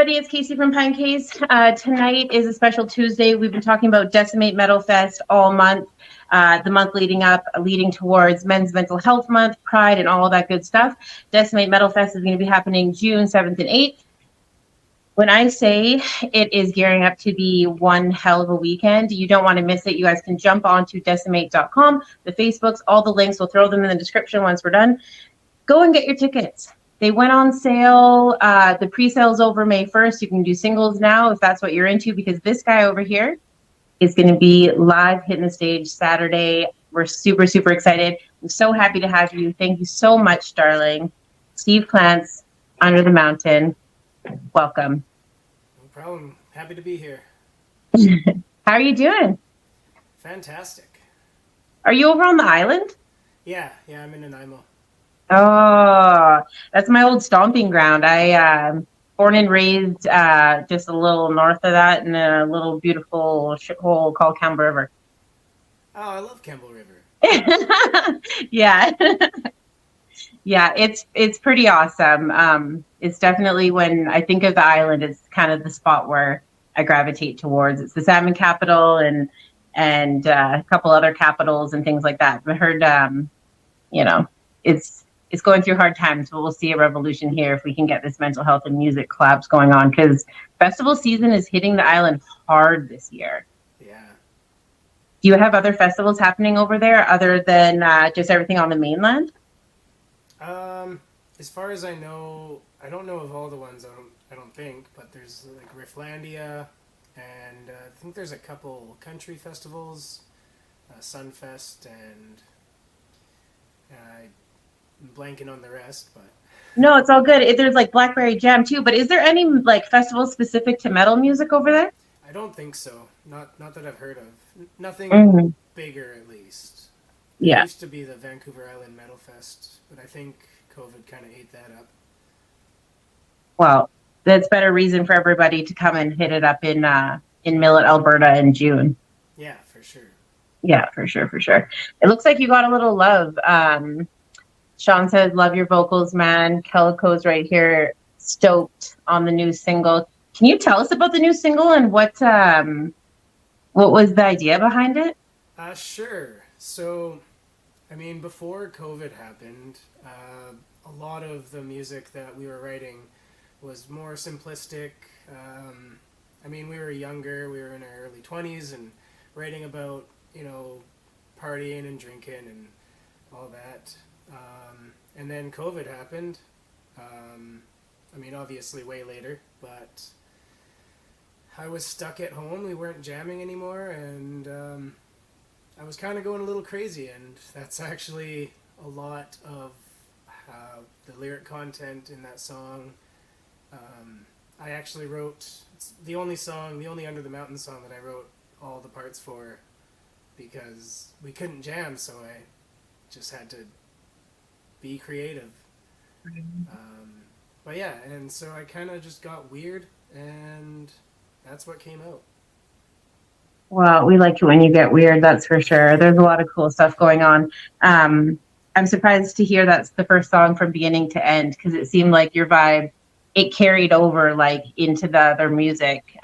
everybody, it's Casey from PINECASE. Tonight is a special Tuesday. We've been talking about Decimate Metal Fest all month, the month leading towards Men's Mental Health Month, Pride, and all of that good stuff. Decimate Metal Fest is going to be happening June 7th and 8th. When I say it is gearing up to be one hell of a weekend, you don't want to miss it. You guys can jump onto decimate.com, the Facebooks, all the links. We'll throw them in the description once we're done. Go and get your tickets. They went on sale. The pre-sale's over May 1st. You can do singles now if that's what you're into, because this guy over here is going to be live hitting the stage Saturday. We're super, super excited. I'm so happy to have you. Thank you so much, darling. Steve Clance, Under the Mountain. Welcome. No problem. Happy to be here. How are you doing? Fantastic. Are you over on the island? Yeah, I'm in Nanaimo. Oh, that's my old stomping ground. I born and raised just a little north of that in a little beautiful shithole called Campbell River. Oh, I love Campbell River. Yeah. Yeah, it's pretty awesome. It's definitely, when I think of the island, it's kind of the spot where I gravitate towards. It's the salmon capital and a couple other capitals and things like that. I heard you know, it's going through hard times, but we'll see a revolution here if we can get this mental health and music collabs going on, because festival season is hitting the island hard this year. Yeah. Do you have other festivals happening over there other than just everything on the mainland? As far as I know, I don't know of all the ones. I don't think, but there's like Rifflandia, and I think there's a couple country festivals, Sunfest, and I'm blanking on the rest, but No, it's all good. There's like Blackberry Jam too, but is there any like festival specific to metal music over there? I don't think so. Not that I've heard of. Nothing Mm-hmm. bigger, at least. There Yeah. used to be the Vancouver Island Metal Fest, but I think COVID kind of ate that up. Well, that's better reason for everybody to come and hit it up in Millet, Alberta in June. Yeah, for sure. Yeah, for sure, for sure. It looks like you got a little love. Sean says, "Love your vocals, man." Calico's right here, stoked on the new single. Can you tell us about the new single and what was the idea behind it? Sure. So, I mean, before COVID happened, a lot of the music that we were writing was more simplistic. I mean, we were younger, we were in our early 20s and writing about, partying and drinking and all that. And then COVID happened. I mean, obviously way later, but I was stuck at home. We weren't jamming anymore, and I was kind of going a little crazy, and that's actually a lot of the lyric content in that song. I actually wrote, it's the only Under the Mountain song that I wrote all the parts for, because we couldn't jam, so I just had to be creative. But yeah, and so I kind of just got weird, and that's what came out. Well, we like it when you get weird, that's for sure. There's a lot of cool stuff going on. I'm surprised to hear that's the first song from beginning to end, because it seemed like your vibe, it carried over like into the other music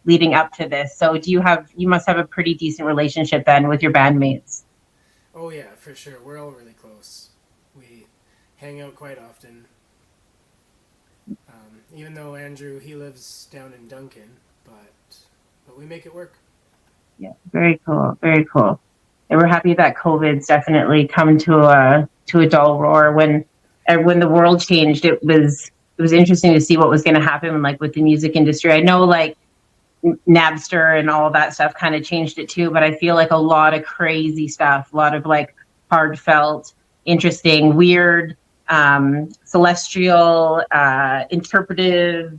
leading up to this. So you must have a pretty decent relationship then with your bandmates. Oh yeah, for sure. We're all really close. We hang out quite often. Even though Andrew, he lives down in Duncan, but we make it work. Yeah, very cool, very cool. And we're happy that COVID's definitely come to a dull roar. When the world changed, it was interesting to see what was going to happen, like with the music industry. I know like Napster and all that stuff kind of changed it too, but I feel like a lot of crazy stuff, a lot of like heartfelt, interesting, weird, celestial, interpretive,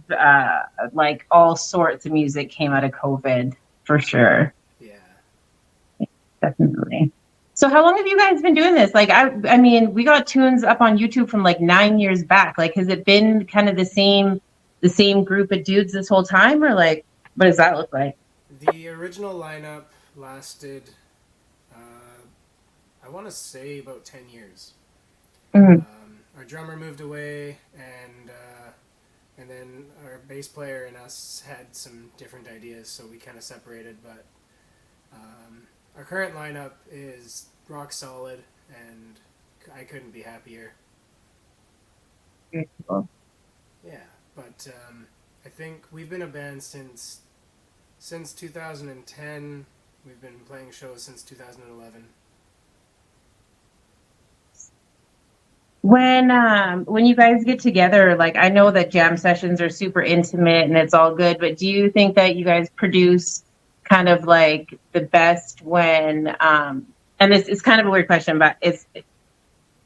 like all sorts of music came out of COVID for sure. Yeah. Definitely. So how long have you guys been doing this? Like, I mean, we got tunes up on YouTube from like 9 years back. Like, has it been kind of the same group of dudes this whole time, or like, what does that look like? The original lineup lasted, I want to say, about 10 years. Mm-hmm. Our drummer moved away, and then our bass player and us had some different ideas, so we kind of separated. But our current lineup is rock solid, and I couldn't be happier. Very cool. Yeah, but I think we've been a band since 2010. We've been playing shows since 2011. When you guys get together, like I know that jam sessions are super intimate and it's all good, but do you think that you guys produce kind of like the best when and this is kind of a weird question, but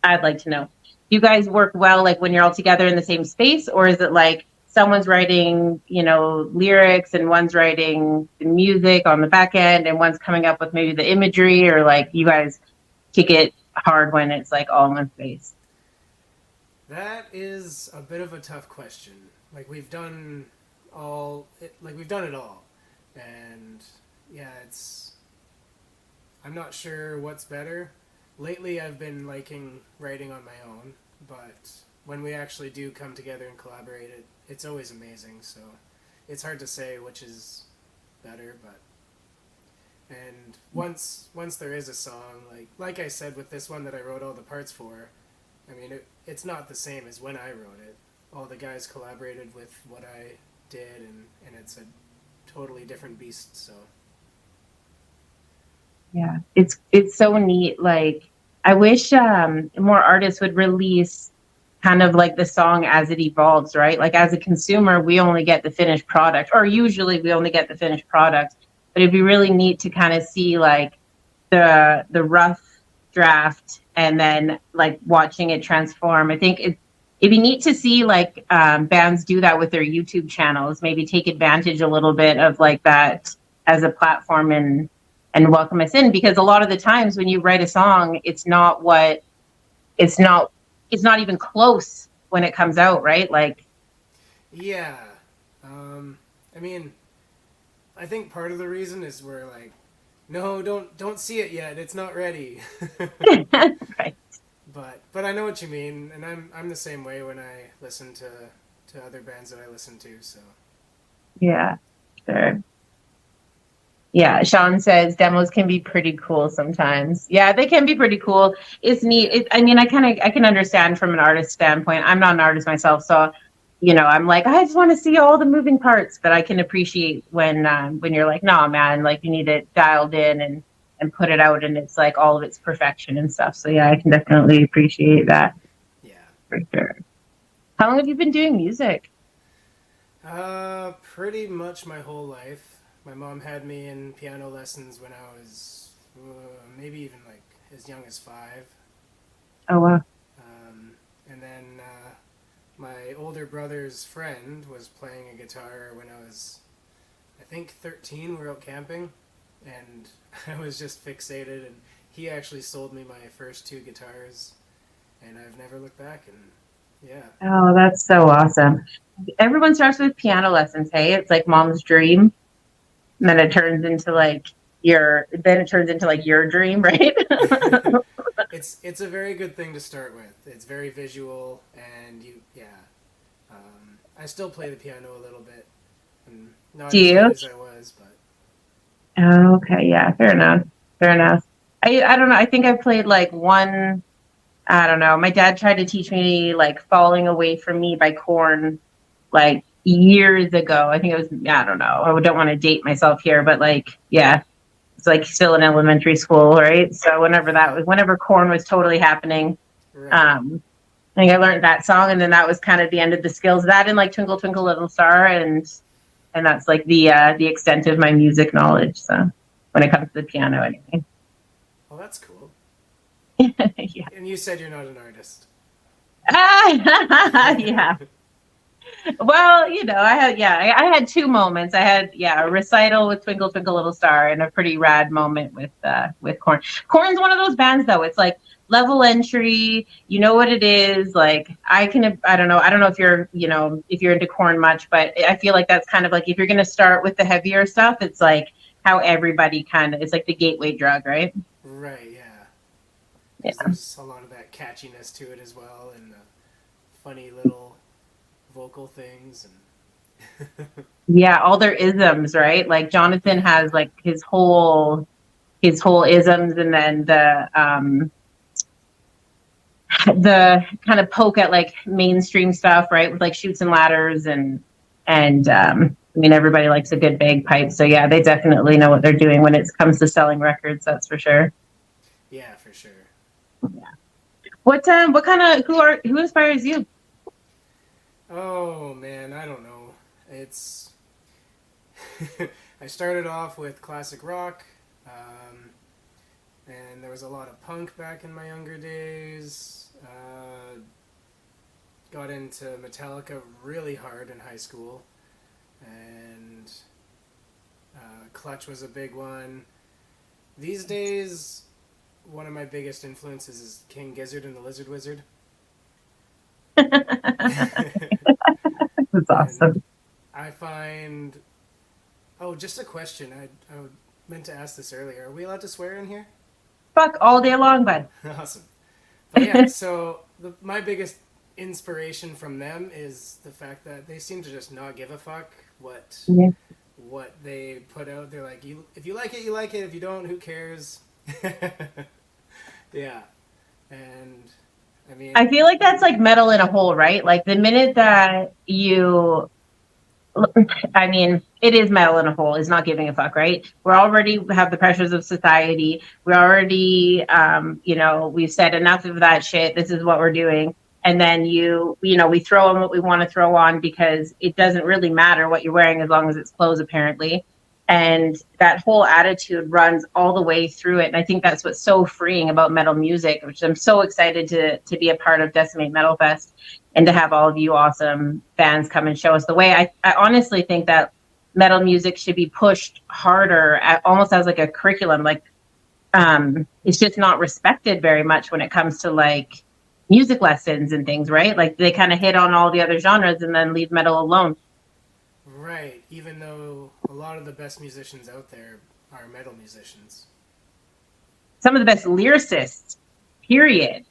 I'd like to know. Do you guys work well like when you're all together in the same space, or is it like someone's writing, lyrics and one's writing the music on the back end and one's coming up with maybe the imagery, or like you guys kick it hard when it's like all in one space? That is a bit of a tough question. Like we've done it all, and yeah, it's. I'm not sure what's better. Lately, I've been liking writing on my own, but when we actually do come together and collaborate, it's always amazing. So it's hard to say which is better, but and once there is a song, like I said with this one that I wrote all the parts for, I mean it's not the same as when I wrote it. All the guys collaborated with what I did, and it's a totally different beast. So Yeah, it's so neat. Like I wish more artists would release kind of like the song as it evolves, right? Like as a consumer, we only get the finished product, or usually we only get the finished product. But it'd be really neat to kind of see like the rough draft and then like watching it transform. I think it'd be neat to see like bands do that with their YouTube channels, maybe take advantage a little bit of like that as a platform and welcome us in, because a lot of the times when you write a song, it's not even close when it comes out, right? Like yeah, I mean, I think part of the reason is we're like, no, don't see it yet. It's not ready. right. But I know what you mean, and I'm the same way when I listen to other bands that I listen to. So Yeah, sure. Yeah, Sean says demos can be pretty cool sometimes. Yeah, they can be pretty cool. It's neat. I mean, I can understand from an artist standpoint. I'm not an artist myself, so I'm like, I just want to see all the moving parts. But I can appreciate when you're like, nah, man, like you need it dialed in and put it out, and it's like all of its perfection and stuff. So yeah, I can definitely appreciate that yeah, for sure. How long have you been doing music? pretty much my whole life. My mom had me in piano lessons when I was maybe even like as young as 5. Oh wow. And then my older brother's friend was playing a guitar when I was, I think, 13. We were out camping, and I was just fixated. And he actually sold me my first 2 guitars, and I've never looked back. And yeah, Oh, that's so awesome. Everyone starts with piano lessons, hey? It's like mom's dream. And then it turns into like your dream, right? it's a very good thing to start with. It's very visual, and I still play the piano a little bit, and not Do as good you? as I was, but Oh, okay, yeah, fair enough. Fair enough. I don't know. I think I played like one, I don't know. My dad tried to teach me like Falling Away from Me by Korn like years ago. I think it was, I don't know. I don't want to date myself here, but like, yeah, it's like still in elementary school, right? So whenever Korn was totally happening, right, um, I think I learned that song, and then that was kind of the end of the skills. That and like Twinkle Twinkle Little Star, and that's like the extent of my music knowledge. So when it comes to the piano, anyway. well, that's cool. Yeah. And you said you're not an artist. Yeah. Well, I had 2 moments. I had a recital with Twinkle Twinkle Little Star and a pretty rad moment with Korn. Korn's one of those bands though. It's like level entry. You know what it is. Like I don't know. I don't know if you're into Korn much, but I feel like that's kind of like if you're gonna start with the heavier stuff, it's like how everybody it's like the gateway drug, right? Right, yeah. Because Yeah. there's a lot of that catchiness to it as well, and the funny little vocal things and Yeah, all their isms, right? Like Jonathan has like his whole isms, and then the kind of poke at like mainstream stuff, right? With like Shoots and Ladders and I mean everybody likes a good bagpipe. So yeah, they definitely know what they're doing when it comes to selling records, that's for sure. yeah, for sure. What kind of who inspires you? Oh man, I don't know. It's I started off with classic rock, and there was a lot of punk back in my younger days. Got into Metallica really hard in high school, and Clutch was a big one. These days, one of my biggest influences is King Gizzard and the Lizard Wizard. That's And awesome. I find. Oh, just a question. I meant to ask this earlier. Are we allowed to swear in here? Fuck all day long, bud. Awesome. But yeah, so my biggest inspiration from them is the fact that they seem to just not give a fuck Yeah. what they put out. They're like, you if you like it, you like it. If you don't, who cares? Yeah, and I mean, I feel like that's like metal in a whole, right? Like the minute that you I mean, it is metal in a whole, is not giving a fuck, right? We're already have the pressures of society. We're already, we've said enough of that shit. This is what we're doing. And then we throw on what we want to throw on because it doesn't really matter what you're wearing as long as it's clothes, apparently. And that whole attitude runs all the way through it. And I think that's what's so freeing about metal music, which I'm so excited to be a part of Decimate Metal Fest and to have all of you awesome fans come and show us the way. I honestly think that metal music should be pushed harder, almost as like a curriculum. Like it's just not respected very much when it comes to like music lessons and things, right? Like they kind of hit on all the other genres and then leave metal alone. right. Even though a lot of the best musicians out there are metal musicians. Some of the best lyricists, period,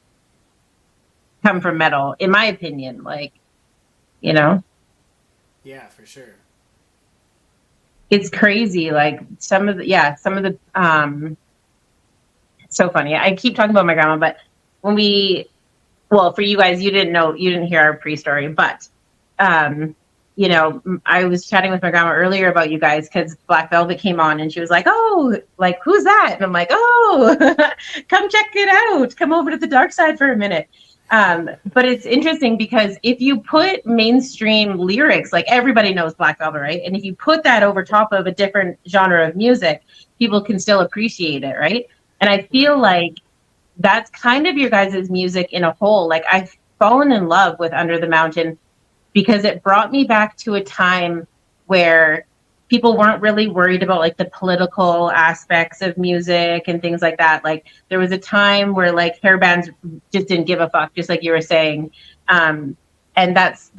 come from metal, in my opinion. Like, you know, Yeah, for sure. it's crazy. Like some of the so funny. I keep talking about my grandma, but when well, for you guys, you didn't hear our pre-story, but um, I was chatting with my grandma earlier about you guys because Black Velvet came on and she was like, "Oh, like who's that?" And I'm like, "Oh, come check it out. Come over to the dark side for a minute." But it's interesting because if you put mainstream lyrics, like everybody knows Black Velvet, right? And if you put that over top of a different genre of music, people can still appreciate it, right? And I feel Right. like that's kind of your guys' music in a whole. Like I've fallen in love with Under the Mountain because it brought me back to a time where people weren't really worried about like the political aspects of music and things like that. Like there was a time where like hair bands just didn't give a fuck, just like you were saying. Um, and that's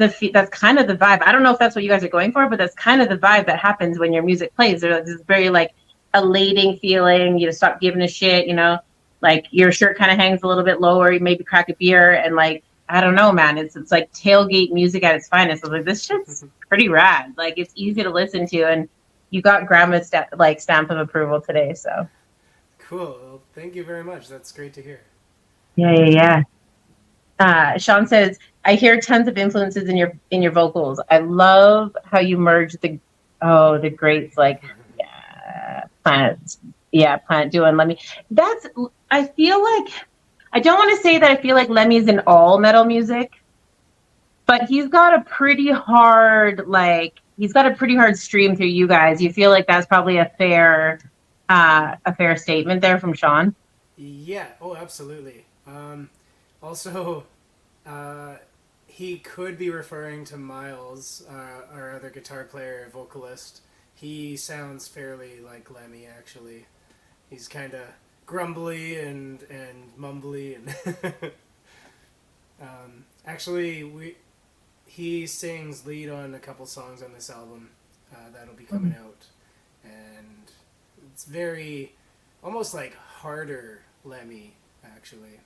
kind of the vibe. I don't know if that's what you guys are going for, but that's kind of the vibe that happens when your music plays. There's this very like elating feeling. You stop giving a shit, like your shirt kind of hangs a little bit lower. You maybe crack a beer and like I don't know, man. It's like tailgate music at its finest. I was like, this shit's pretty rad. Like it's easy to listen to, and you got grandma's stamp of approval today. So Cool. Well, thank you very much. That's great to hear. yeah. Sean says, I hear tons of influences in your vocals. I love how you merge the greats like Planet, Planet Duo and Lemmy. That's I feel like I don't want to say that I feel like Lemmy's in all metal music, but he's got a pretty hard stream through you guys. You feel like that's probably a fair statement there from Sean. Yeah. Oh, absolutely. Also, uh, he could be referring to Miles, our other guitar player, vocalist. He sounds fairly like Lemmy, actually. He's kind of grumbly and mumbly, and actually, he sings lead on a couple songs on this album that'll be coming out, and it's very almost like harder Lemmy, actually,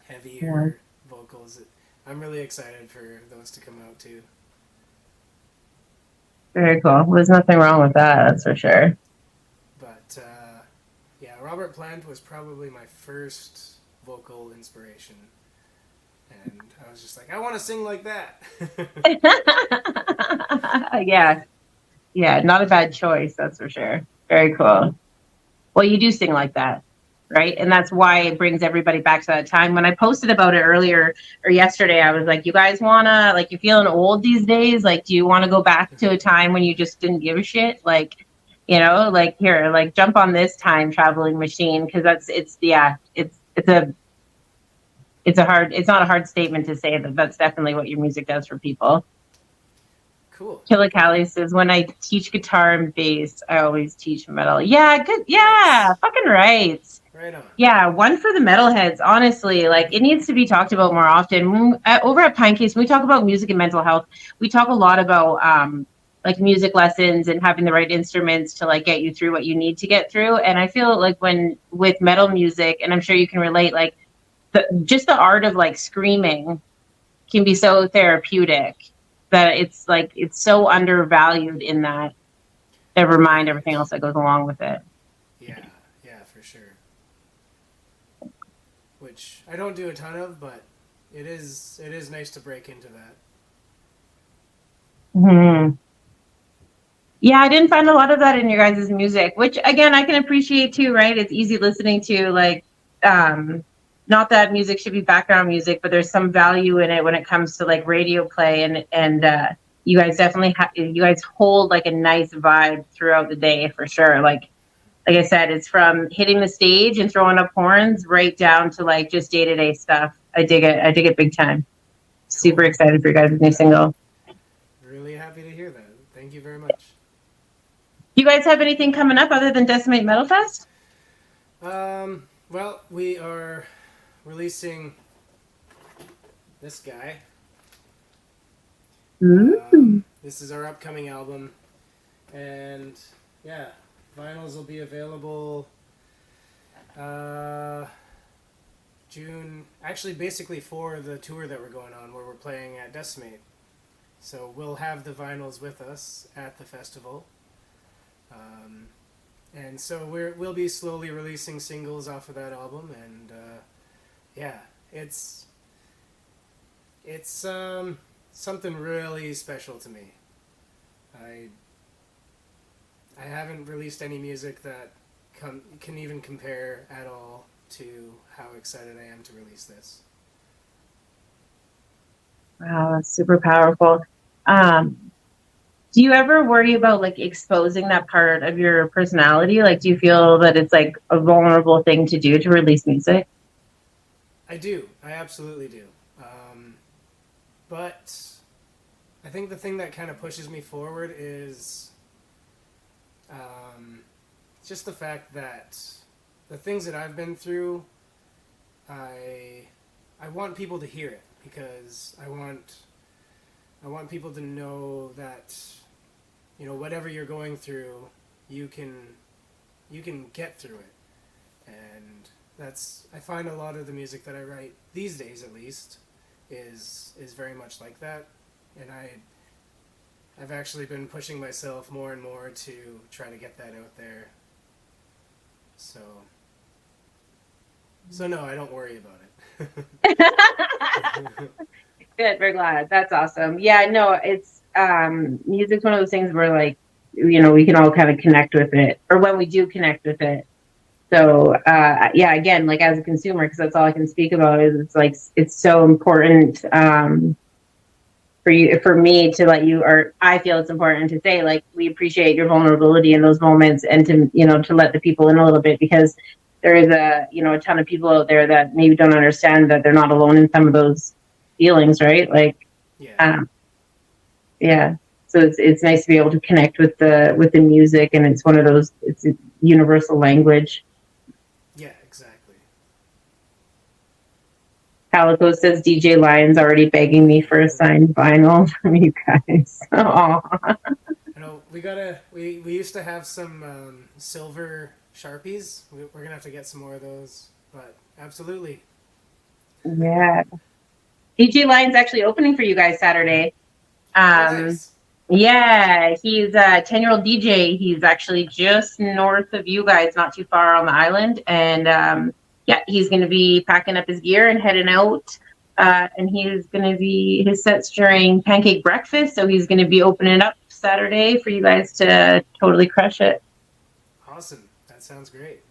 Yeah. heavier vocals. I'm really excited for those to come out too. Very cool. There's nothing wrong with that, that's for sure. But yeah, Robert Plant was probably my first vocal inspiration, and I was just like, I want to sing like that. Yeah, yeah, not a bad choice, that's for sure. Very cool. Well, you do sing like that, right? And that's why it brings everybody back to that time. When I posted about it earlier or yesterday, I was like, you guys wanna, like, you're feeling old these days? Like, do you want to go back to a time when you just didn't give a shit? Like, like here, like jump on this time traveling machine because yeah, it's not a hard statement to say that that's definitely what your music does for people. Cool. Killicali says, when I teach guitar and bass, I always teach metal. Yeah, good. Yeah, Nice. fucking right. Right on. Yeah, one for the metalheads, honestly. Like, it needs to be talked about more often. Over at PINECASE, when we talk about music and mental health, we talk a lot about like music lessons and having the right instruments to like get you through what you need to get through. And I feel like when with metal music, and I'm sure you can relate, like just the art of like screaming can be so therapeutic that it's like it's so undervalued in that. Never mind everything else that goes along with it. Yeah, yeah, for sure. Which I don't do a ton of, but it is nice to break into that. Hmm. Yeah, I didn't find a lot of that in your guys' music, which again I can appreciate too, right? It's easy listening to, like, not that music should be background music, but there's some value in it when it comes to like radio play, and you guys definitely you guys hold like a nice vibe throughout the day for sure. Like I said, it's from hitting the stage and throwing up horns right down to like just day-to-day stuff. I dig it. I dig it big time. Super Cool. excited for you guys' new single. Really happy to hear that. Thank you very much. Do you guys have anything coming up other than Decimate Metal Fest? Well, we are releasing this guy. Ooh. This is our upcoming album, and yeah, vinyls will be available June. Actually, basically for the tour that we're going on, where we're playing at Decimate. So we'll have the vinyls with us at the festival. And so we'll be slowly releasing singles off of that album, and yeah, it's something really special to me. I haven't released any music that can even compare at all to how excited I am to release this. Wow, that's super powerful. Do you ever worry about like exposing that part of your personality? Like, do you feel that it's like a vulnerable thing to do to release music? I do. I absolutely do. But I think the thing that kind of pushes me forward is just the fact that the things that I've been through, I want people to hear it, because I want people to know that, whatever you're going through, you can get through it. And I find a lot of the music that I write these days, at least, is very much like that. And I've actually been pushing myself more and more to try to get that out there. So no, I don't worry about it. Good, very glad. That's awesome. Yeah, no, it's music's one of those things where like, we can all kind of connect with it, or when we do connect with it. So yeah, again, like as a consumer, because that's all I can speak about, is it's like it's so important for me to let you, or I feel it's important to say, like, we appreciate your vulnerability in those moments, and to let the people in a little bit, because there is a ton of people out there that maybe don't understand that they're not alone in some of those feelings, right? Like, Yeah. Yeah. So it's nice to be able to connect with the music, and it's one of those, it's a universal language. Yeah, exactly. Calico says DJ Lion's already begging me for a signed vinyl from you guys. Oh, we used to have some silver Sharpies. We're gonna have to get some more of those, but absolutely. yeah. DJ Lion's actually opening for you guys Saturday. Nice. Yeah, he's a 10-year-old DJ. He's actually just north of you guys, not too far on the island. And yeah, he's going to be packing up his gear and heading out. And he's going to be, his set's during pancake breakfast. So he's going to be opening up Saturday for you guys to totally crush it. Awesome. That sounds great.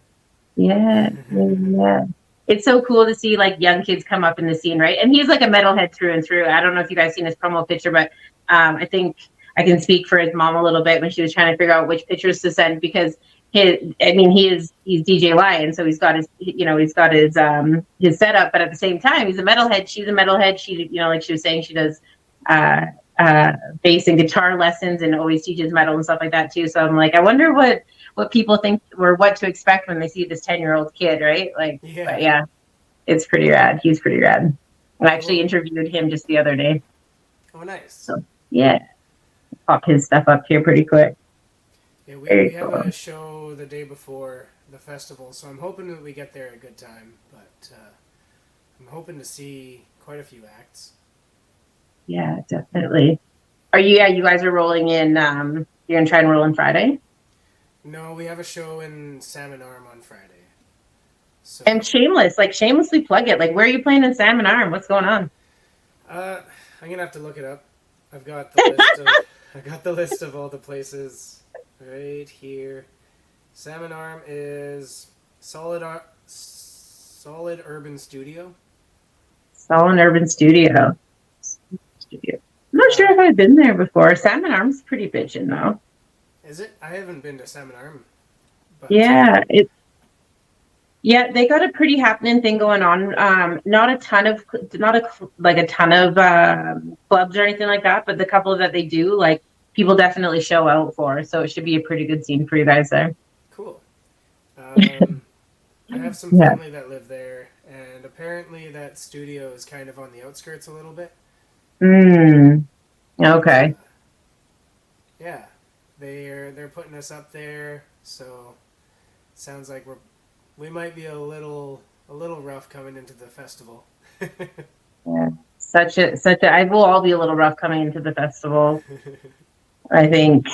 Yeah, yeah. It's so cool to see like young kids come up in the scene, right? And he's like a metalhead through and through. I don't know if you guys seen his promo picture, but I think I can speak for his mom a little bit when she was trying to figure out which pictures to send because he's DJ Lion, so he's got his setup, but at the same time he's a metalhead. She's a metalhead. She, like she was saying, she does bass and guitar lessons and always teaches metal and stuff like that too. So I'm like, I wonder what people think or what to expect when they see this 10-year-old kid, right? Like, yeah. But yeah, it's pretty rad. He's pretty rad. I actually interviewed him just the other day. Oh, nice. So yeah, pop his stuff up here pretty quick. Yeah, we have a show the day before the festival, so I'm hoping that we get there at a good time. But I'm hoping to see quite a few acts. Yeah, definitely. You guys are rolling in, you're going to try and roll in Friday? No, we have a show in Salmon Arm on Friday. So, and shamelessly plug it. Like, where are you playing in Salmon Arm? What's going on? I'm going to have to look it up. I've got the list of all the places right here. Salmon Arm is Solid Urban Studio. Solid Urban Studio. I'm not sure if I've been there before. Salmon Arm's pretty bitchin' though. Is it? I haven't been to Salmon Arm. But, yeah, they got a pretty happening thing going on. Not a ton of clubs or anything like that, but the couple that they do, like, people definitely show out for. So it should be a pretty good scene for you guys there. Cool. I have some family that live there, and apparently that studio is kind of on the outskirts a little bit. Okay. Yeah, they're putting us up there, so sounds like we might be a little rough coming into the festival. Yeah, I will all be a little rough coming into the festival. I think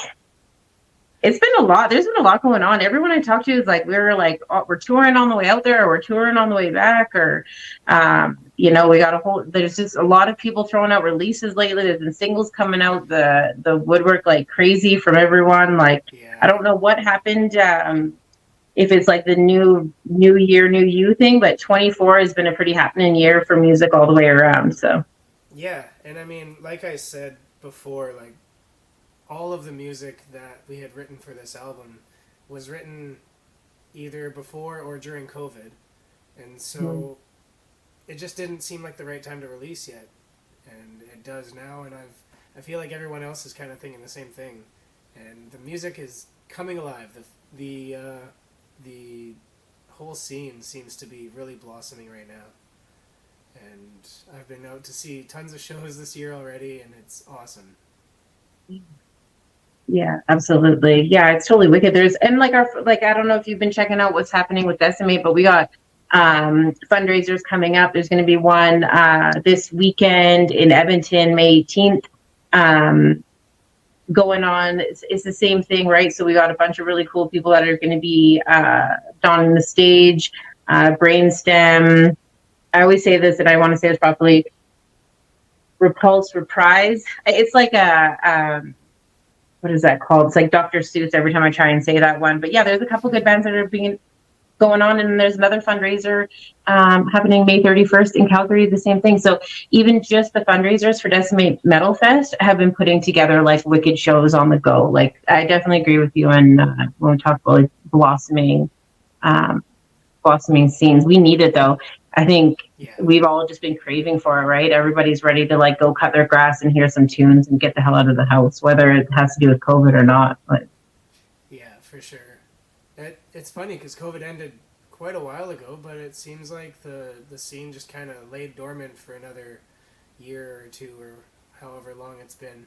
it's been a lot. There's been a lot going on. Everyone I talked to is like, we're touring on the way out there, or we're touring on the way back, or, we got there's just a lot of people throwing out releases lately. There's been singles coming out, the woodwork like crazy from everyone. Like, yeah. I don't know what happened. If it's like the new year, new you thing, but 24 has been a pretty happening year for music all the way around. So, yeah. And I mean, like I said before, like, all of the music that we had written for this album was written either before or during COVID. And so it just didn't seem like the right time to release yet. And it does now, and I feel like everyone else is kind of thinking the same thing. And the music is coming alive. The whole scene seems to be really blossoming right now. And I've been out to see tons of shows this year already, and it's awesome. Yeah, absolutely. Yeah, it's totally wicked. I don't know if you've been checking out what's happening with Decimate, but we got fundraisers coming up. There's going to be one this weekend in Edmonton, May 18th. Going on. It's the same thing, right? So we got a bunch of really cool people that are going to be donning the stage. Brainstem. I always say this, and I want to say this properly. Repulse Reprise. It's like what is that called? It's like Dr. Seuss every time I try and say that one. But yeah, there's a couple good bands that are going on, and there's another fundraiser happening May 31st in Calgary, the same thing. So even just the fundraisers for Decimate Metal Fest have been putting together like wicked shows on the go. Like, I definitely agree with you when we talk about like blossoming scenes. We need it though. I think we've all just been craving for it, right? Everybody's ready to like go cut their grass and hear some tunes and get the hell out of the house, whether it has to do with COVID or not. But yeah, for sure. It's funny because COVID ended quite a while ago, but it seems like the scene just kind of laid dormant for another year or two, or however long it's been.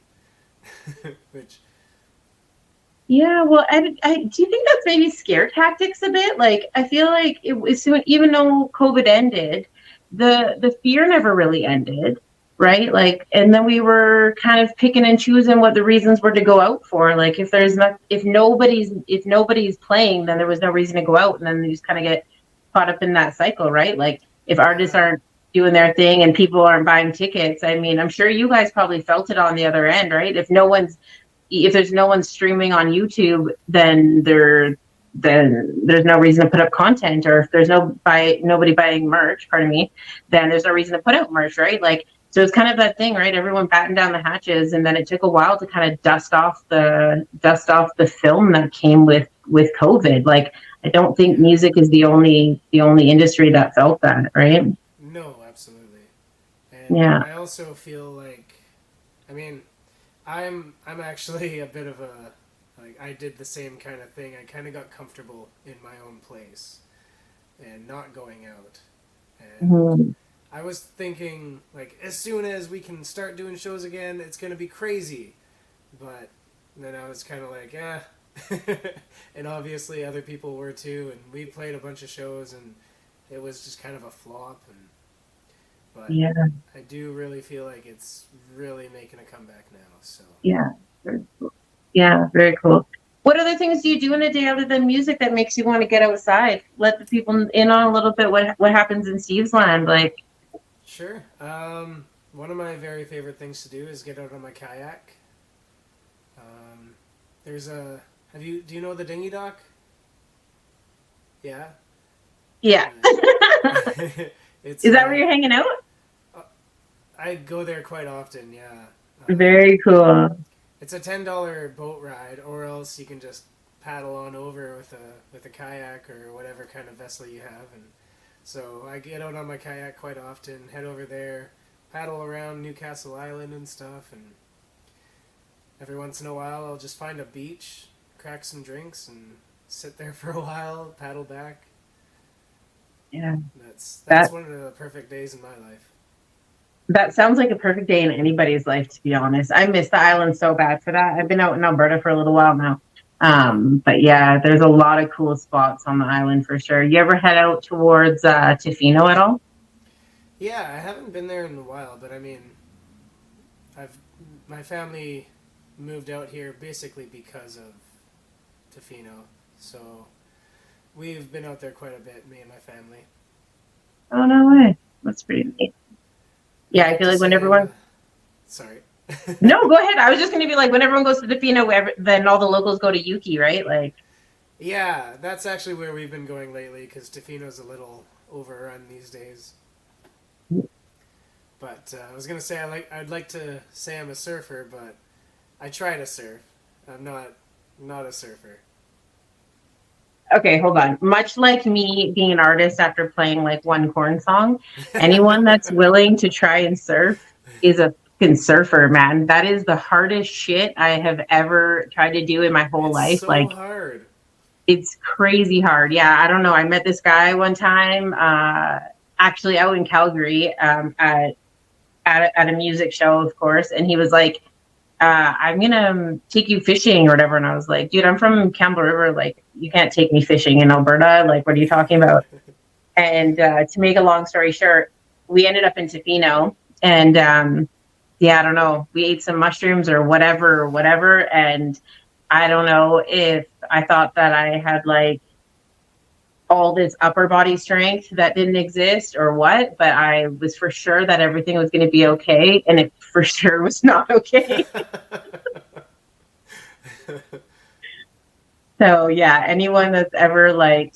Which. Yeah, well, I do you think that's maybe scare tactics a bit? Like, I feel like it was soon, even though COVID ended, the fear never really ended. right? Like, and then we were kind of picking and choosing what the reasons were to go out for. Like, if nobody's playing, then there was no reason to go out, and then you just kind of get caught up in that cycle, right? Like, if artists aren't doing their thing and people aren't buying tickets, I mean, I'm sure you guys probably felt it on the other end, right? If there's no one streaming on YouTube, then there's no reason to put up content. Or if there's nobody buying merch, pardon me, then there's no reason to put out merch, right? Like, so it's kind of that thing, right? Everyone battened down the hatches, and then it took a while to kind of dust off the film that came with COVID. Like, I don't think music is the only industry that felt that, right? No, absolutely. And Yeah. I also feel like, I mean, I'm actually a bit of a, like, I did the same kind of thing. I kind of got comfortable in my own place and not going out. And Mhm. I was thinking, like, as soon as we can start doing shows again, it's going to be crazy. But then I was kind of like, eh. And obviously other people were too, and we played a bunch of shows, and it was just kind of a flop. But Yeah. I do really feel like it's really making a comeback now. So Yeah. Very cool. Yeah, very cool. What other things do you do in a day other than music that makes you want to get outside? Let the people in on a little bit what happens in Steve's land. Like, sure. One of my very favorite things to do is get out on my kayak. There's a do you know the dinghy dock? Yeah. yeah. It's Is that where you're hanging out? I go there quite often. Yeah. Very cool. It's a $10 boat ride, or else you can just paddle on over with a kayak or whatever kind of vessel you have. And so I get out on my kayak quite often, head over there, paddle around Newcastle Island and stuff, and every once in a while I'll just find a beach, crack some drinks, and sit there for a while, paddle back. Yeah. That's one of the perfect days in my life. That sounds like a perfect day in anybody's life, to be honest. I miss the island so bad for that. I've been out in Alberta for a little while now. But yeah, there's a lot of cool spots on the island for sure. You ever head out towards Tofino at all? Yeah, I haven't been there in a while, but I mean, my family moved out here basically because of Tofino, so we've been out there quite a bit, me and my family. Oh, no way. That's pretty neat. Yeah, I feel like when everyone... Sorry. No, go ahead. I was just going to be like, when everyone goes to Tofino, then all the locals go to Yuki, right? Like, yeah, that's actually where we've been going lately, because Tofino's a little overrun these days. But I was gonna say I'd like to say I'm a surfer, but I try to surf. I'm not a surfer. okay, hold on. Much like me being an artist after playing like one corn song, anyone that's willing to try and surf is a fucking surfer, man. That is the hardest shit I have ever tried to do in my whole life. So Like, hard. it's crazy hard. Yeah, I don't know. I met this guy one time, actually out in Calgary, at a music show, of course, and he was like, I'm gonna take you fishing or whatever. And I was like, dude, I'm from Campbell River. Like, you can't take me fishing in Alberta. Like, what are you talking about? And to make a long story short, we ended up in Tofino, and yeah, I don't know. We ate some mushrooms or whatever. And I don't know if I thought that I had like all this upper body strength that didn't exist or what, but I was for sure that everything was going to be okay, and it for sure was not okay. So yeah, anyone that's ever like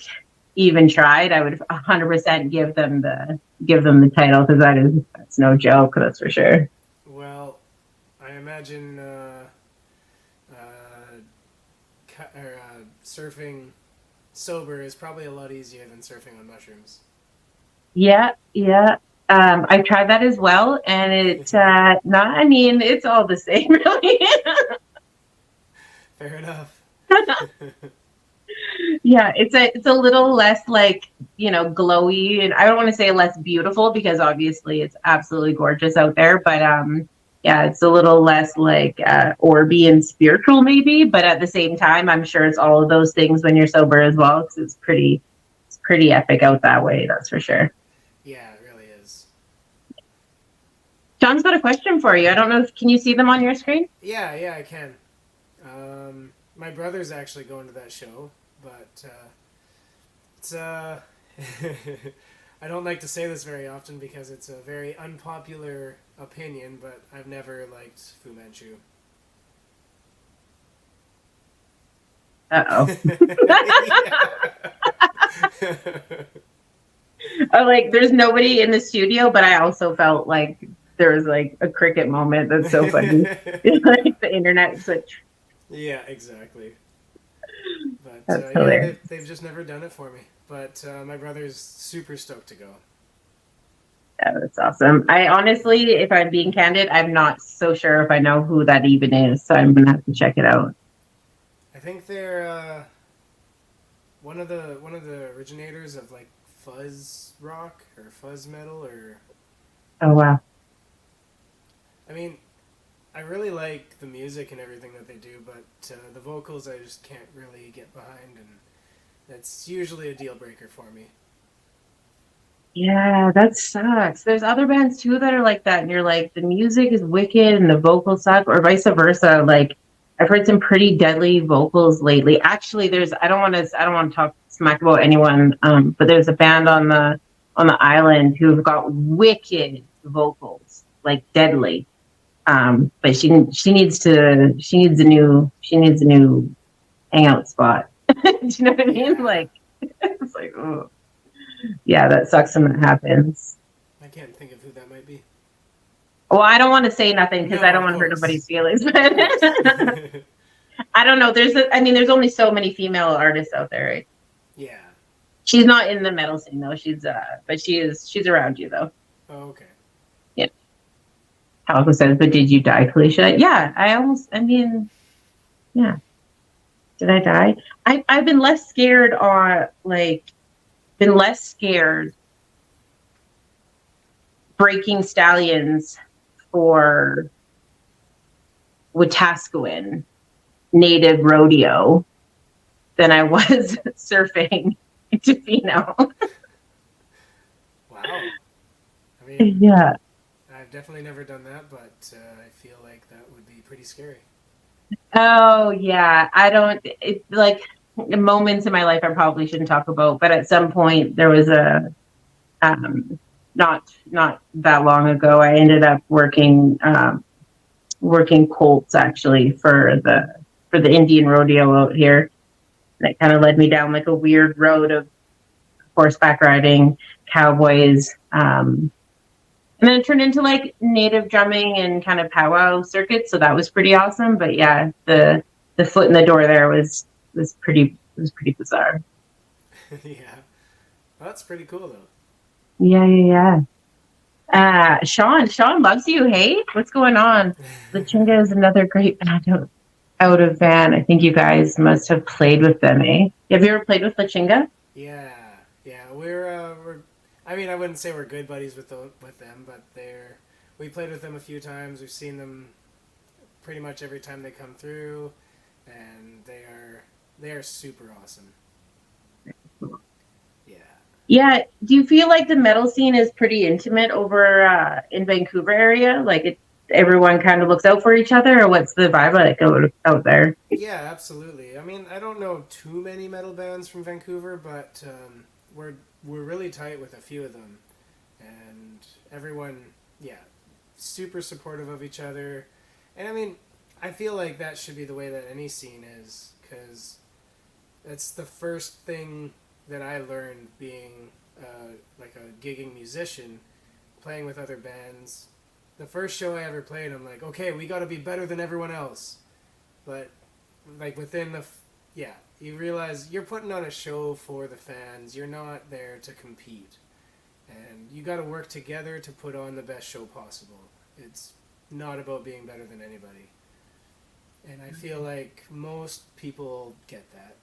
even tried, I would 100% give them the title, because that's no joke, that's for sure. Well, I imagine surfing sober is probably a lot easier than surfing on mushrooms. Yeah. I tried that as well, and it's not. I mean, it's all the same, really. Fair enough. Yeah, it's a little less like, glowy, and I don't want to say less beautiful, because obviously it's absolutely gorgeous out there, but yeah, it's a little less like orby and spiritual maybe, but at the same time, I'm sure it's all of those things when you're sober as well, because it's pretty epic out that way, that's for sure. Yeah, it really is. John's got a question for you. I don't know if, can you see them on your screen? Yeah, I can. My brother's actually going to that show, but it's I don't like to say this very often because it's a very unpopular opinion, but I've never liked Fu Manchu. Uh-oh. Like, there's nobody in the studio, but I also felt like there was like a cricket moment. That's so funny. Like the internet's like, Yeah, exactly. But that's yeah, hilarious. they've just never done it for me. But my brother's super stoked to go. Yeah, that's awesome. I honestly, if I'm being candid, I'm not so sure if I know who that even is. So I'm gonna have to check it out. I think they're one of the originators of like fuzz rock or fuzz metal or. Oh wow. I mean, I really like the music and everything that they do, but the vocals I just can't really get behind, and that's usually a deal breaker for me. Yeah, that sucks. There's other bands too that are like that, and you're like, the music is wicked and the vocals suck, or vice versa. Like, I've heard some pretty deadly vocals lately. Actually, I don't want to talk smack about anyone, but there's a band on the island who've got wicked vocals, like deadly. But she needs a new hangout spot. Do you know what I mean? Yeah, Like, it's like, oh. Yeah, that sucks when that happens. I can't think of who that might be. Well, I don't want to say nothing because No, I don't of want to hurt course, nobody's feelings. of But course. I don't know. I mean, there's only so many female artists out there, right? Yeah. She's not in the metal scene though. But she's around you though. Oh, okay. Yeah. Calico says, but did you die, Felicia? Yeah, I mean, yeah. Did I die? I've been less scared breaking stallions for Wetaskiwin native rodeo than I was surfing Tofino. Wow. I mean, Yeah. I've definitely never done that, but I feel like that would be pretty scary. Oh yeah. I don't. It's like moments in my life I probably shouldn't talk about, but at some point there was um, not that long ago. I ended up working colts actually for the Indian rodeo out here. That kind of led me down like a weird road of horseback riding, cowboys, and then it turned into like native drumming and kind of powwow circuits. So that was pretty awesome. But yeah, the foot in the door there was pretty bizarre. Yeah. Well, that's pretty cool though. Yeah. Sean loves you. Hey, what's going on? Lachinga is another great band out of Van. I think you guys must have played with them, eh? Have you ever played with Lachinga? Yeah. We're. I mean, I wouldn't say we're good buddies with them, but we played with them a few times. We've seen them pretty much every time they come through, and they are super awesome. Yeah. Yeah. Do you feel like the metal scene is pretty intimate over in Vancouver area? Like everyone kind of looks out for each other, or what's the vibe like out there? Yeah, absolutely. I mean, I don't know too many metal bands from Vancouver, but we're really tight with a few of them, and everyone, yeah, super supportive of each other. And I mean, I feel like that should be the way that any scene is, because that's the first thing that I learned being like a gigging musician, playing with other bands. The first show I ever played, I'm like, okay, we got to be better than everyone else. But like yeah, you realize you're putting on a show for the fans. You're not there to compete, and you got to work together to put on the best show possible. It's not about being better than anybody. And I feel like most people get that.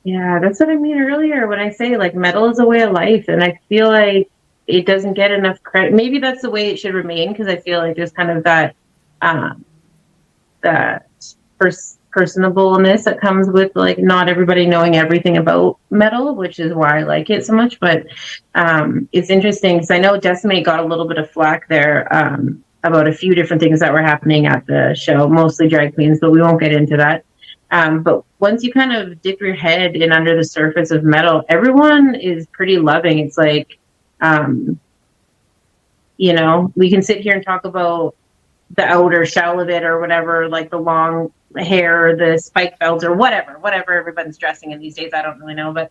Yeah, that's what I mean earlier when I say like metal is a way of life, and I feel like it doesn't get enough credit. Maybe that's the way it should remain because I feel like there's kind of that personableness that comes with like not everybody knowing everything about metal, which is why I like it so much. But it's interesting because I know Decimate got a little bit of flack there about a few different things that were happening at the show, mostly drag queens, but we won't get into that. But once you kind of dip your head in under the surface of metal, everyone is pretty loving. It's like, we can sit here and talk about the outer shell of it or whatever, like the long hair, the spike belts or whatever everyone's dressing in these days. I don't really know, but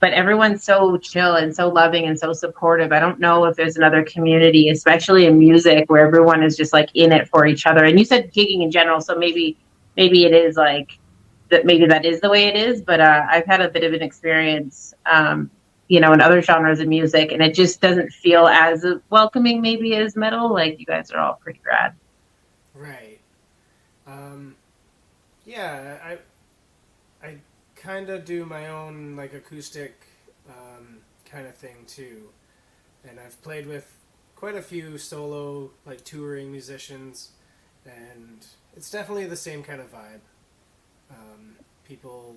everyone's so chill and so loving and so supportive. I don't know if there's another community, especially in music, where everyone is just like in it for each other. And you said gigging in general, so maybe it is like that. Maybe that is the way it is. But I've had a bit of an experience, in other genres of music, and it just doesn't feel as welcoming maybe as metal. Like you guys are all pretty rad. Right. Yeah, I kind of do my own like acoustic kind of thing too, and I've played with quite a few solo like touring musicians, and it's definitely the same kind of vibe. People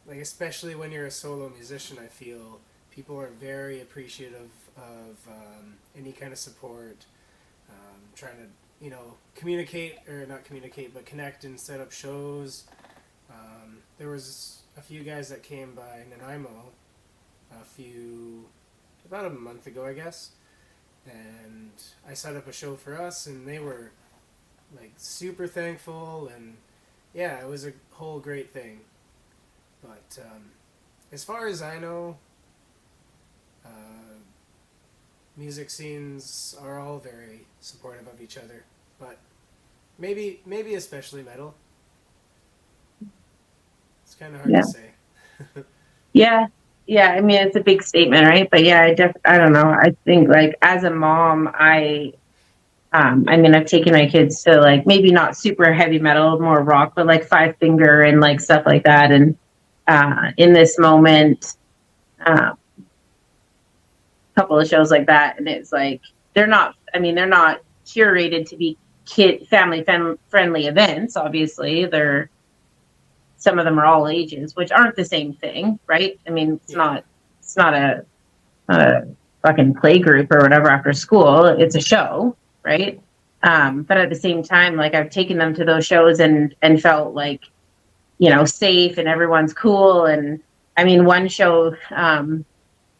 like, especially when you're a solo musician, I feel people are very appreciative of any kind of support, trying to communicate or not communicate but connect and set up shows. There was a few guys that came by Nanaimo about a month ago, I guess, and I set up a show for us, and they were like super thankful, and yeah, it was a whole great thing. But as far as I know, uh, music scenes are all very supportive of each other, but maybe especially metal. It's kind of hard Yeah. to say. Yeah. I mean, it's a big statement, right? But yeah, I don't know. I think like as a mom, I've taken my kids to like maybe not super heavy metal, more rock, but like Five Finger and like stuff like that. And in this moment, a couple of shows like that, and it's like they're not curated to be family friendly events. Obviously, some of them are all ages, which aren't the same thing, right? I mean, Yeah. it's not a fucking play group or whatever after school. It's a show, right? But at the same time, like I've taken them to those shows and felt like, safe and everyone's cool. And I mean, one show,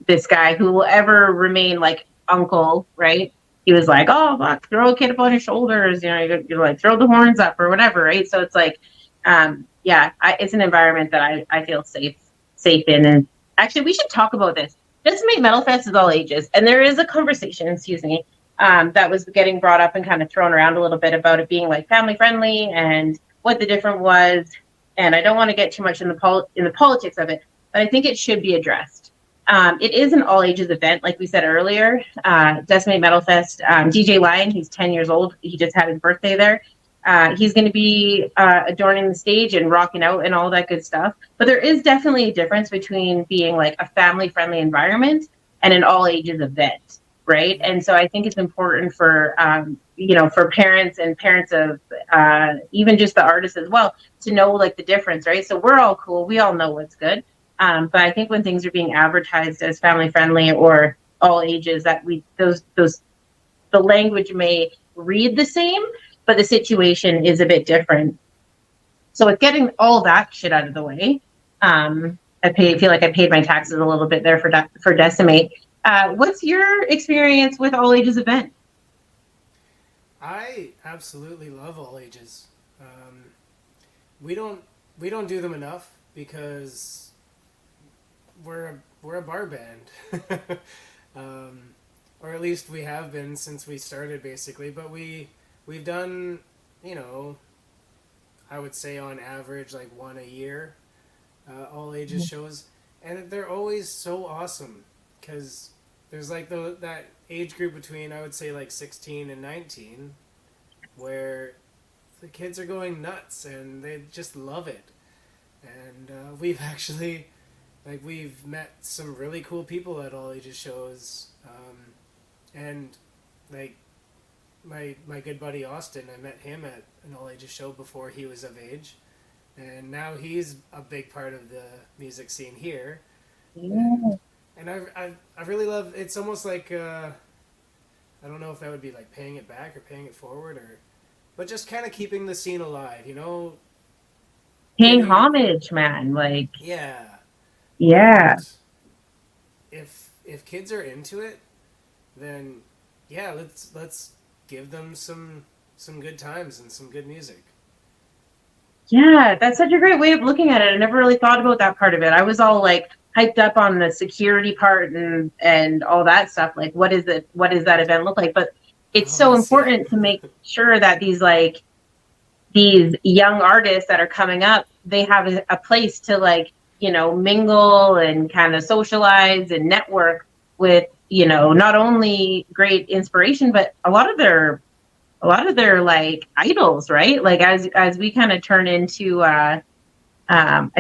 this guy who will ever remain like uncle, right? He was like, "Oh, fuck, throw a kid up on your shoulders, you're like throw the horns up or whatever," right? So it's like, it's an environment that I feel safe in. And actually, we should talk about this. Decimate Metal Fest is all ages, and there is a conversation, excuse me, that was getting brought up and kind of thrown around a little bit about it being like family friendly and what the difference was. And I don't want to get too much in the politics of it, but I think it should be addressed. It is an all ages event, like we said earlier. Decimate Metal Fest, DJ Lion, he's 10 years old. He just had his birthday there. He's going to be adorning the stage and rocking out and all that good stuff. But there is definitely a difference between being like a family friendly environment and an all ages event, right? And so I think it's important for for parents and parents of even just the artists as well to know like the difference, right? So we're all cool. We all know what's good. But I think when things are being advertised as family friendly or all ages, that the language may read the same, but the situation is a bit different. So with getting all that shit out of the way, feel like I paid my taxes a little bit there for Decimate. What's your experience with all ages event? I absolutely love all ages. We don't do them enough because we're a bar band, or at least we have been since we started basically. But we've done, I would say on average like one a year, all ages shows, and they're always so awesome because there's like that age group between, I would say, like 16 and 19, where the kids are going nuts and they just love it. And we've met some really cool people at all ages shows, and like my good buddy Austin, I met him at an all ages show before he was of age, and now he's a big part of the music scene here. And Yeah. I really love. It's almost like I don't know if that would be like paying it back or paying it forward, or but just kind of keeping the scene alive. You know, Paying getting homage, man. Like, yeah. yeah. And if kids are into it, then yeah, let's give them some good times and some good music. Yeah, that's such a great way of looking at it. I never really thought about that part of it. I was all like hyped up on the security part and all that stuff. Like, what does that event look like? But it's Oh, so I see. important to make sure that these young artists that are coming up, they have a place to like, mingle and kind of socialize and network with, not only great inspiration, but a lot of their like idols, right? Like as we kind of turn into I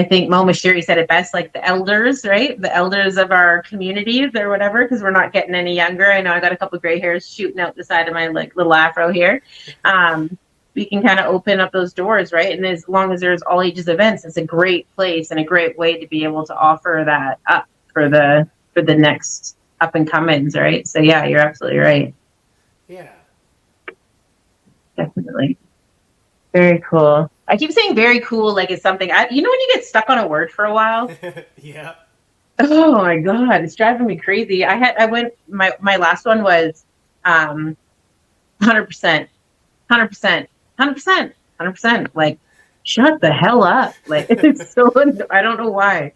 think Mo Mashiri said it best, like the elders, right? The elders of our communities or whatever, because we're not getting any younger. I know I got a couple of gray hairs shooting out the side of my like little afro here. We can kind of open up those doors, right? And as long as there's all ages events, it's a great place and a great way to be able to offer that up for the next up and comings, right? So yeah, you're absolutely right. Yeah. Definitely. Very cool. I keep saying very cool like it's something when you get stuck on a word for a while. Yeah. Oh my God, it's driving me crazy. My last one was 100%, 100%, 100%, 100%. Like, shut the hell up. Like, it's so, I don't know why.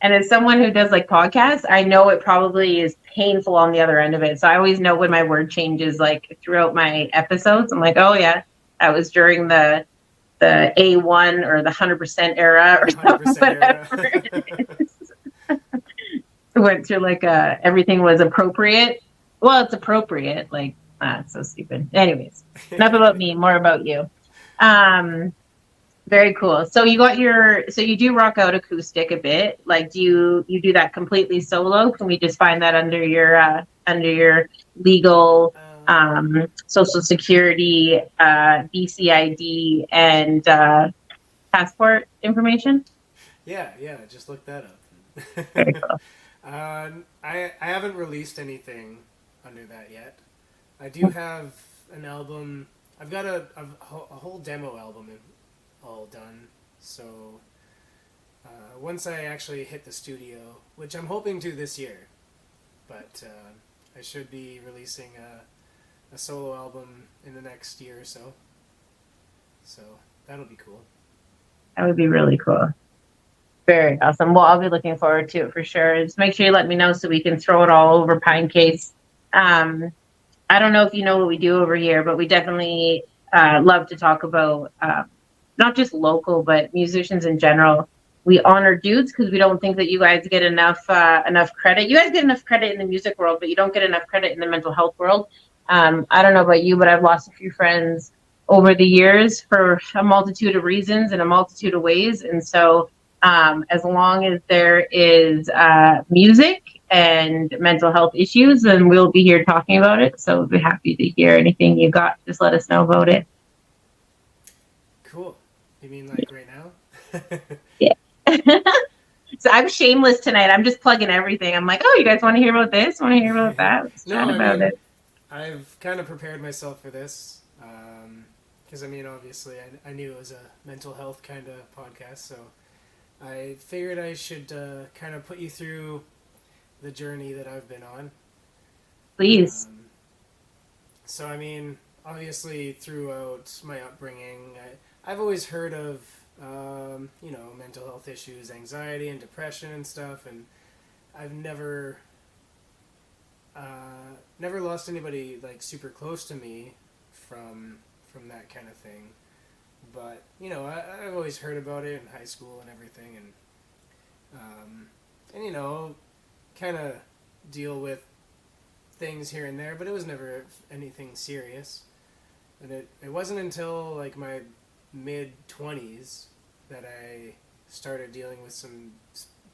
And as someone who does like podcasts, I know it probably is painful on the other end of it. So I always know when my word changes like throughout my episodes. I'm like, oh yeah, that was during the A1 or the 100% era or The 100% era. whatever it is. Went through like everything was appropriate. Well, it's appropriate. Like, it's so stupid. Anyways, enough about me, more about you. Um, Very cool. So you do rock out acoustic a bit. Like, do you do that completely solo? Can we just find that under your legal social security, BCID, and passport information? Yeah, just look that Very up. cool. I haven't released anything under that yet. I do have an album. I've got a whole demo album all done. So once I actually hit the studio, which I'm hoping to this year, but I should be releasing a solo album in the next year or so. So that'll be cool. That would be really cool. Very awesome. Well, I'll be looking forward to it for sure. Just make sure you let me know so we can throw it all over PineCase. Um, I don't know if you know what we do over here, but we definitely love to talk about not just local, but musicians in general. We honor dudes because we don't think that you guys get enough credit. You guys get enough credit in the music world, but you don't get enough credit in the mental health world. I don't know about you, but I've lost a few friends over the years for a multitude of reasons in a multitude of ways. And so as long as there is music and mental health issues, then we'll be here talking about it. So we'll be happy to hear anything you got. Just let us know about it. Cool. You mean like right now? Yeah. So I'm shameless tonight. I'm just plugging everything. I'm like, oh, you guys want to hear about this? Want to hear about that? Let's No, chat I about mean, it. I've kind of prepared myself for this. Because, I mean, obviously, I knew it was a mental health kind of podcast, so I figured I should kind of put you through the journey that I've been on. Please. So, I mean, obviously, throughout my upbringing, I've always heard of, mental health issues, anxiety and depression and stuff, and I've never lost anybody like super close to me from that kind of thing. But I've always heard about it in high school and everything, and kind of deal with things here and there. But it was never anything serious, and it wasn't until like my mid-20s that I started dealing with some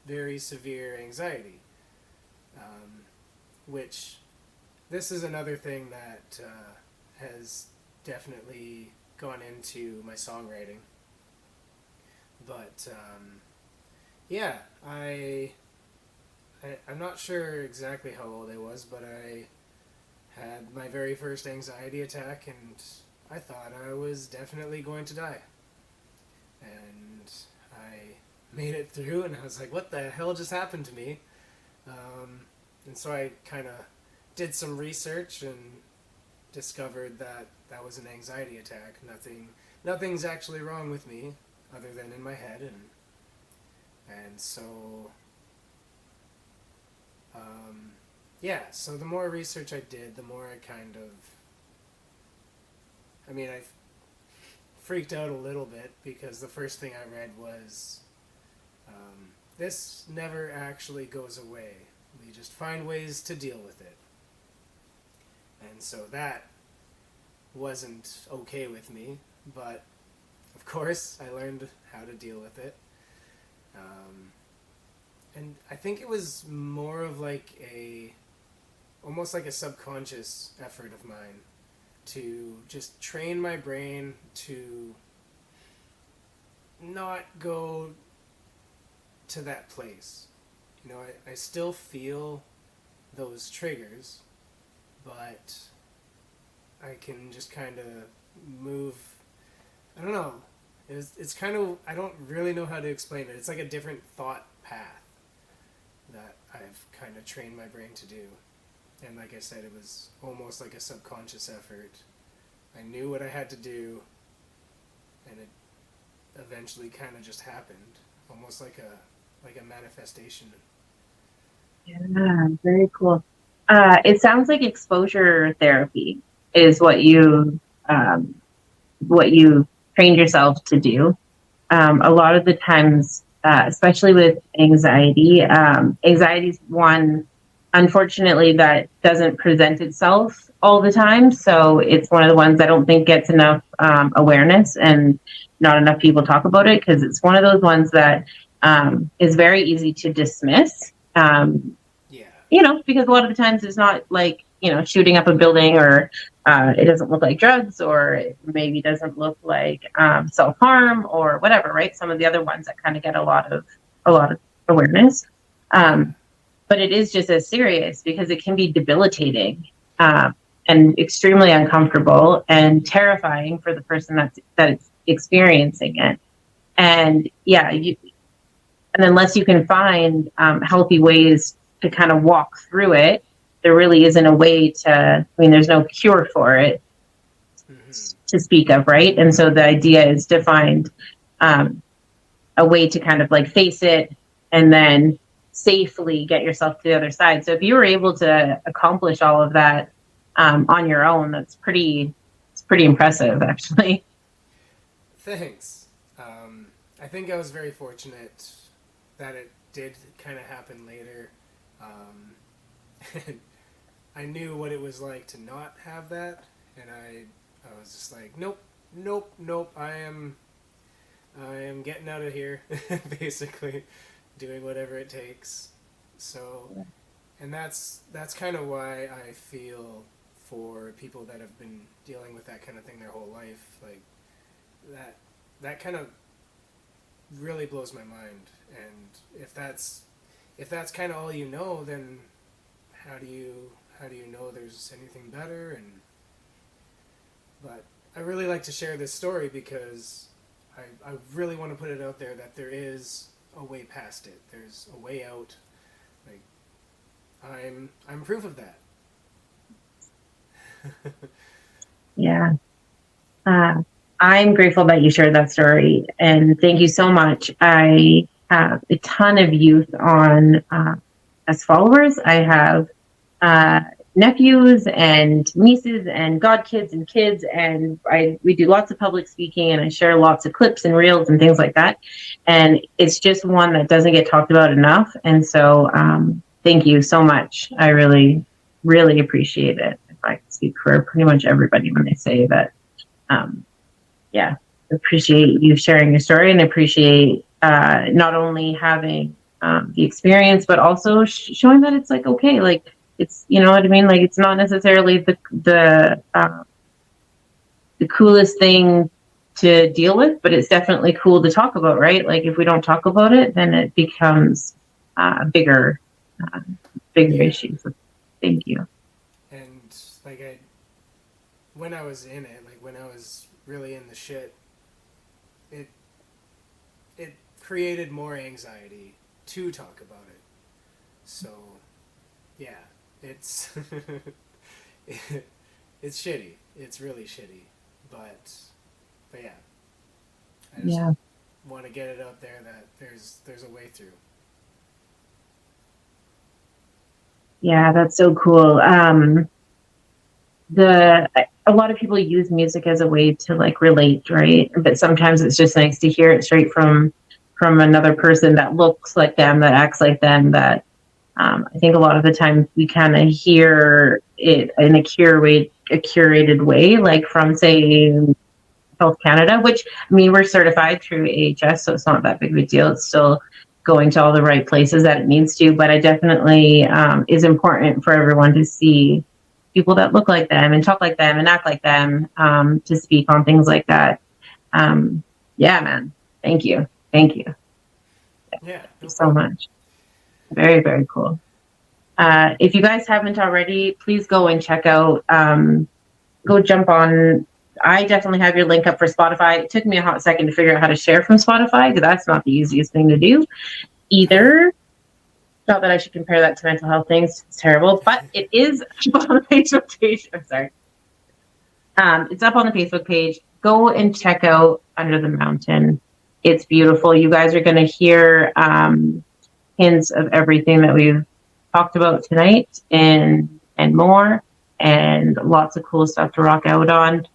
very severe anxiety, which this is another thing that has definitely gone into my songwriting. But yeah, I'm not sure exactly how old I was, but I had my very first anxiety attack, and I thought I was definitely going to die. And I made it through, and I was like, what the hell just happened to me? And so I kind of did some research and discovered that that was an anxiety attack. Nothing's actually wrong with me, other than in my head, and so yeah. So the more research I did, the more I kind of, I freaked out a little bit because the first thing I read was, this never actually goes away. We just find ways to deal with it. And so that wasn't okay with me, but of course I learned how to deal with it. And I think it was more of like almost like a subconscious effort of mine to just train my brain to not go to that place. You know, I still feel those triggers, but I can just kind of move. I don't know. It's kind of, I don't really know how to explain it. It's like a different thought path that I've kind of trained my brain to do. And like I said, it was almost like a subconscious effort. I knew what I had to do, and it eventually kind of just happened, almost like a manifestation. Yeah, very cool. It sounds like exposure therapy is what you trained yourself to do. A lot of the times, especially with anxiety, anxiety is one, unfortunately, that doesn't present itself all the time. So it's one of the ones I don't think gets enough awareness, and not enough people talk about it, because it's one of those ones that is very easy to dismiss. Because a lot of the times it's not like, shooting up a building, or it doesn't look like drugs, or it maybe doesn't look like self-harm or whatever, right? Some of the other ones that kind of get a lot of awareness. But it is just as serious, because it can be debilitating and extremely uncomfortable and terrifying for the person that's experiencing it. And yeah, and unless you can find healthy ways to kind of walk through it, there really isn't a way there's no cure for it to speak of, right? And so the idea is to find a way to kind of like face it, and then safely get yourself to the other side. So if you were able to accomplish all of that on your own, it's pretty impressive, actually. Thanks. I think I was very fortunate that it did kind of happen later. And I knew what it was like to not have that, and I was just like, nope, I am getting out of here, basically, doing whatever it takes. So, and that's kind of why I feel for people that have been dealing with that kind of thing their whole life, like that kind of really blows my mind. And if that's kind of all you know, then how do you know there's anything better? But I really like to share this story because I really want to put it out there that there is a way past it. There's a way out. Like, I'm proof of that. Yeah. I'm grateful that you shared that story, and thank you so much. I have a ton of youth on as followers. I have nephews and nieces and godkids and kids, and we do lots of public speaking, and I share lots of clips and reels and things like that. And it's just one that doesn't get talked about enough. And so thank you so much. I really, really appreciate it. If I can speak for pretty much everybody when they say that, appreciate you sharing your story, and appreciate not only having the experience, but also showing that it's like, okay, like, it's, you know what I mean? Like, it's not necessarily the the coolest thing to deal with, but it's definitely cool to talk about, right? Like if we don't talk about it, then it becomes bigger, uh, bigger Yeah. issues. So thank you. And like when I was in it, like when I was really in the shit, it it created more anxiety to talk about it. So yeah, it's it's shitty. It's really shitty. But yeah, I just Yeah. want to get it out there that there's a way through. Yeah, that's so cool. The A lot of people use music as a way to like relate, right? But sometimes it's just nice to hear it straight from another person that looks like them, that acts like them. That I think a lot of the time we kind of hear it in a curated way, like from say Health Canada, which I mean we're certified through AHS, so it's not that big of a deal. It's still going to all the right places that it needs to, but I definitely is important for everyone to see people that look like them and talk like them and act like them to speak on things like that. Um, yeah, man. Thank you. Thank you. Thank Yeah, you no so problem. much. Very, very cool. If you guys haven't already, please go and check out, go jump on. I definitely have your link up for Spotify. It took me a hot second to figure out how to share from Spotify because that's not the easiest thing to do either. Not that I should compare that to mental health things. It's terrible, but it is up on the Facebook page. I'm sorry. It's up on the Facebook page. Go and check out Under the Mountain. It's beautiful. You guys are going to hear hints of everything that we've talked about tonight and more, and lots of cool stuff to rock out on.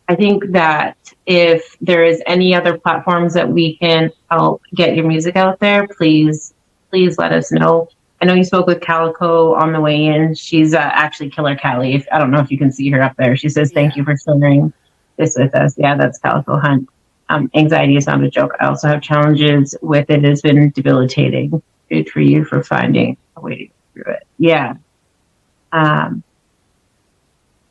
I think that if there is any other platforms that we can help get your music out there, please let us know. I know you spoke with Calico on the way in. She's actually Killer Callie. I don't know if you can see her up there. She says, "Thank Yeah. you for sharing this with us." Yeah, that's Calico Hunt. Anxiety is not a joke. I also have challenges with it. It's been debilitating. Good for you for finding a way to get through it. Yeah. Um,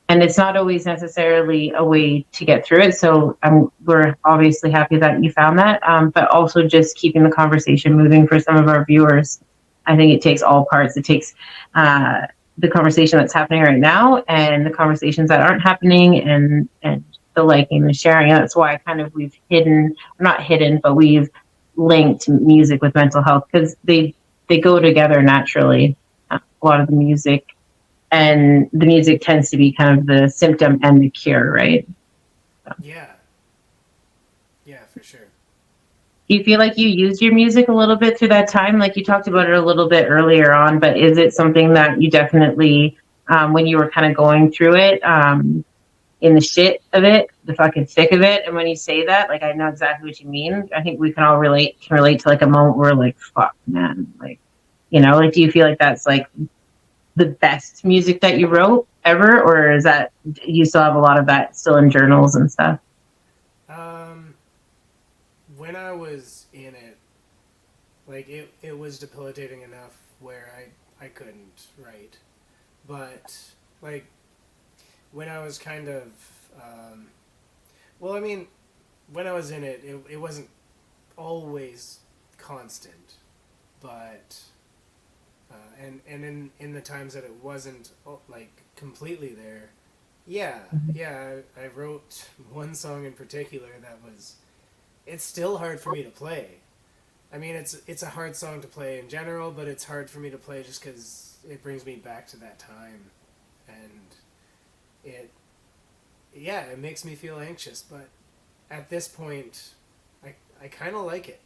and it's not always necessarily a way to get through it. So we're obviously happy that you found that, but also just keeping the conversation moving for some of our viewers. I think it takes all parts. It takes the conversation that's happening right now and the conversations that aren't happening and the liking, the sharing. And that's why kind of we've not hidden, but we've linked music with mental health because they go together naturally. A lot of the music and the music tends to be kind of the symptom and the cure, right? So, Yeah. Yeah, for sure. do you feel like you used your music a little bit through that time? Like you talked about it a little bit earlier on, but is it something that you definitely, when you were kind of going through it, in the shit of it, the fucking thick of it, and when you say that, like I know exactly what you mean. I think we can all can relate to like a moment where like, fuck, man, like, like do you feel like that's like the best music that you wrote ever, or is that you still have a lot of that still in journals and stuff? Um, when I was in it, like it was debilitating enough where I couldn't write, but like when I was kind of, um, well, I mean, when I was in it, it wasn't always constant, but and in the times that it wasn't like completely there, yeah, yeah, I wrote one song in particular that was. It's still hard for me to play. I mean, it's a hard song to play in general, but it's hard for me to play just because it brings me back to that time, and it yeah, it makes me feel anxious. But at this point, I kind of like it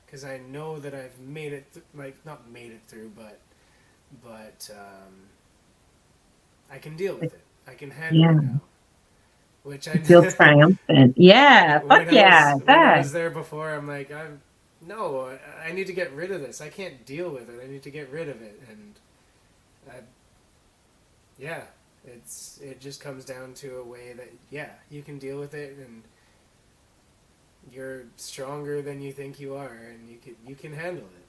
because I know that I've made it like not made it through, but I can deal with it. I can handle Yeah, it now. Which I it feels triumphant. Yeah, fuck yeah, when I that. was there before, I'm like I'm no, I need to get rid of this. I can't deal with it. I need to get rid of it, and I, yeah, it just comes down to a way that yeah you can deal with it, and you're stronger than you think you are, and you can handle it.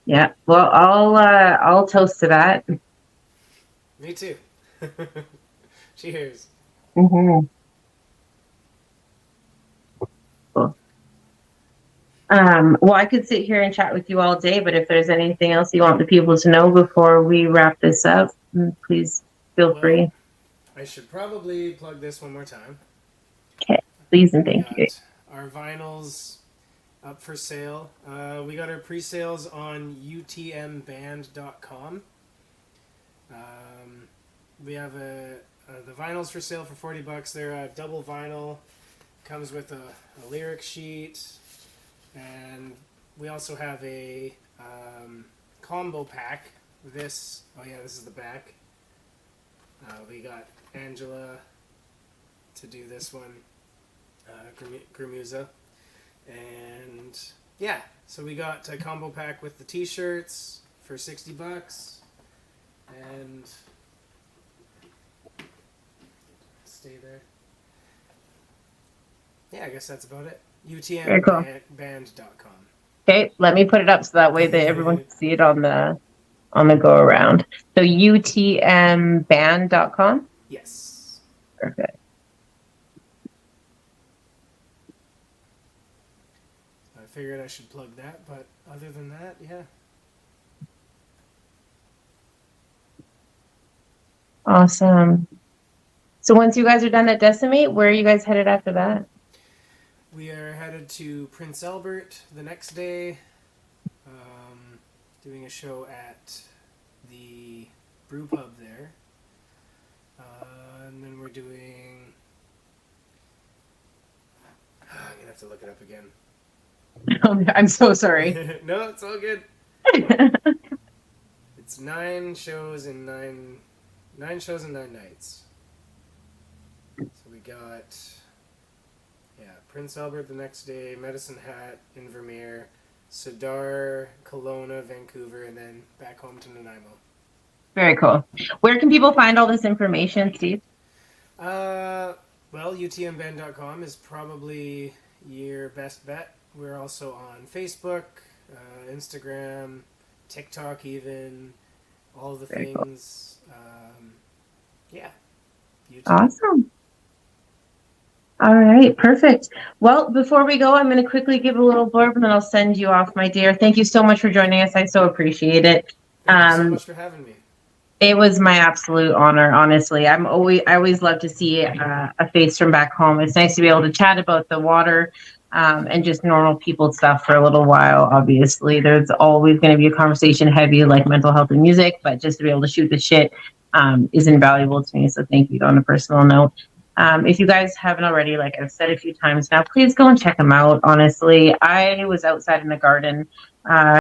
Yeah. Well, I'll toast to that. Me too. Cheers. Mm-hmm. Cool. Well, I could sit here and chat with you all day, but if there's anything else you want the people to know before we wrap this up, please feel Well, free. I should probably plug this one more time. Okay. Please and We thank you. got our vinyls up for sale. We got our pre-sales on utmband.com. We have the vinyls for sale for $40. They're a double vinyl. Comes with a lyric sheet, and we also have a combo pack. This is the back. We got Angela to do this one, Gramuza, and yeah. So we got a combo pack with the T-shirts for $60, and stay there. Yeah, I guess that's about it. Very cool. utmband.com. Okay, let me put it up so that way that everyone can see it on the go around. So utmband.com? Yes. Perfect. I figured I should plug that, but other than that, yeah. Awesome. So once you guys are done at Decimate, where are you guys headed after that? We are headed to Prince Albert the next day, doing a show at the brew pub there. And then we're doing... I'm going to have to look it up again. I'm so sorry. No, it's all good. It's 9 shows in 9 nights. So we got Prince Albert the next day, Medicine Hat, Invermere, Cedar, Kelowna, Vancouver, and then back home to Nanaimo. Very cool. Where can people find all this information, Steve? Well, utmband.com is probably your best bet. We're also on Facebook, Instagram, TikTok even, all the Very things. Yeah. YouTube. Awesome. All right, perfect. Well, before we go, I'm going to quickly give a little blurb and then I'll send you off, my dear. Thank you so much for joining us. I so appreciate it. Thank you so much for having me. It was my absolute honor, honestly. I always love to see a face from back home. It's nice to be able to chat about the water and just normal people stuff for a little while. Obviously, there's always going to be a conversation heavy like mental health and music, but just to be able to shoot the shit is invaluable to me. So thank you on a personal note. If you guys haven't already, like I've said a few times now, please go and check them out. Honestly, I was outside in the garden